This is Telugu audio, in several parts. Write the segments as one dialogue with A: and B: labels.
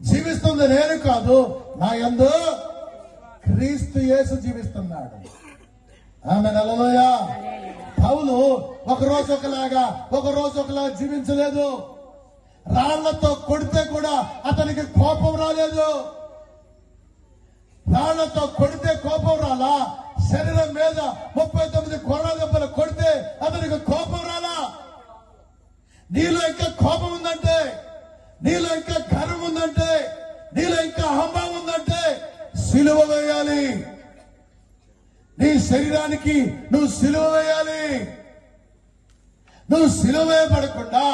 A: జీవిస్తుంది నేను కాదు, నా యందు క్రీస్తు యేసు జీవిస్తున్నాడు. ఆమేన్. హల్లెలూయా. పౌలు ఒక రోజు ఒకలాగా జీవించలేదు. రాళ్లతో కొడితే కూడా అతనికి కోపం రాలేదు. రాళ్లతో కొడితే కోపం రాలా. శరీరం మీద 39 కొరడా దెబ్బలు కొడితే అతనికి కోపం రాలా. నీలో ఇంకా కోపం ఉందంటే, నీలో ఇంకా గర్వం ఉందంటే, నీలో ఇంకా అహంభావం ఉందంటే సిలువ వేయాలి. నీ శరీరానికి నువ్వు సిలువ వేయాలి. నువ్వు సిలువ వేయబడకుండా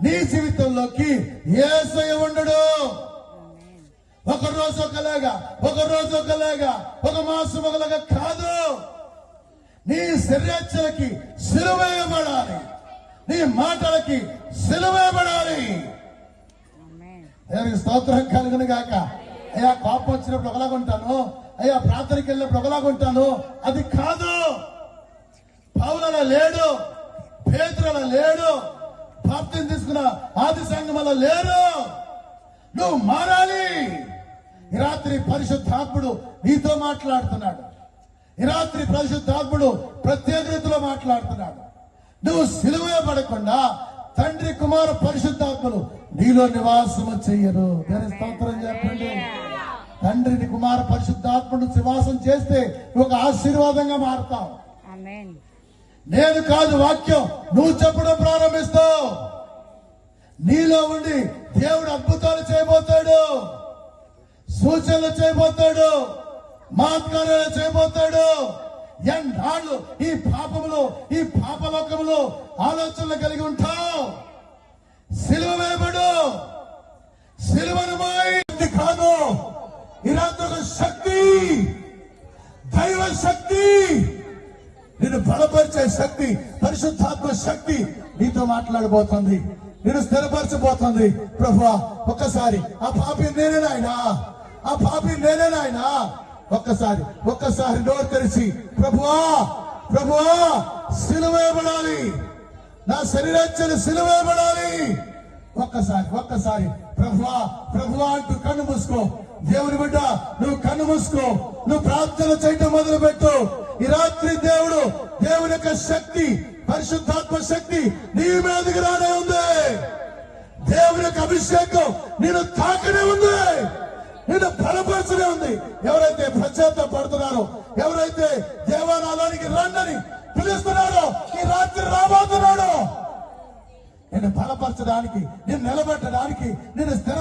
A: నీ జీవితంలోకి యేసయ్య ఉండడు. ఒక రోజు ఒకలాగా ఒక మాసం ఒకలాగా కాదు. నీ శరీరానికి సిలువ వేయబడాలి. నీ మాటలకి సిలువ వేయబడాలి. దేవునికి స్తోత్రం కలుగును గాక. అయ్యా కోపం వచ్చినప్పుడు ఒకలాగా ఉంటాను, అయ్యా ప్రార్థనకి వెళ్ళినప్పుడు ఒకలాగా ఉంటాను, అది కాదు. పౌలు అలా లేడు, పేతురు అలా లేడు, బాప్తిసం తీసుకున్న ఆది సంఘం అలా లేరు. నువ్వు మారాలి. ఈ రాత్రి పరిశుద్ధాత్ముడు నీతో మాట్లాడుతున్నాడు. ఈ రాత్రి పరిశుద్ధాత్ముడు ప్రత్యేక రీతిలో మాట్లాడుతున్నాడు. నువ్వు సిలువ పడకుండా తండ్రి కుమార పరిశుద్ధాత్మలు నీలో నివాసము చెయ్యరు. దేని స్తోత్రం చెప్పండి. తండ్రిని కుమార పరిశుద్ధాత్మను నివాసం చేస్తే ఒక ఆశీర్వాదంగా మారుతావు. నేను కాదు వాక్యం నువ్వు చెప్పడం ప్రారంభిస్తావు. నీలో ఉండి దేవుడు అద్భుతాలు చేయబోతాడు, సూచనలు చేయబోతాడు, మహత్కార్యాలు చేయబోతాడు. ఎన్నాళ్ళు ఈ పాపములో ఈ పాపలోకములో ఆలోచనలు కలిగి ఉంటావు. సిలువ వేయబడు. సిలువను మోయి కాదు. ఇలాంటి ఒక శక్తి, దైవ శక్తి, నిన్ను బలపరిచే శక్తి, పరిశుద్ధాత్మ శక్తి నీతో మాట్లాడబోతుంది, నేను స్థిరపరచబోతుంది. ప్రభువా ఒక్కసారి ఆ పాపి నేనేనాయనా, ఆ పాపి నేనేనాయనా. ఒక్కసారి నోరు తెరిచి ప్రభువా సిలువ వేయబడాలి, నా శరీరాన్ని సిలువ వేయబడాలి. ఒక్కసారి ప్రభువా అంటూ కన్ను మూసుకో. దేవుని బిడ్డ నువ్వు కన్ను మూసుకో, నువ్వు ప్రార్థన చేయటం మొదలు పెట్టు. ఈ రాత్రి దేవుని యొక్క శక్తి, పరిశుద్ధాత్మ శక్తి నీ మీదకి రానే ఉంది. దేవుని యొక్క అభిషేకం నేను తాకనే ఉంది, నేను బలపరచనే ఉంది. ఎవరైతే పశ్చాత్తాప పడుతున్నారో, ఎవరైతే దేవాలయానికి రండని పిలుస్తున్నారో, ఈ రాత్రి రాబోతున్నాడో, నేను బలపరచడానికి, నేను నిలబెట్టడానికి, నేను స్థిర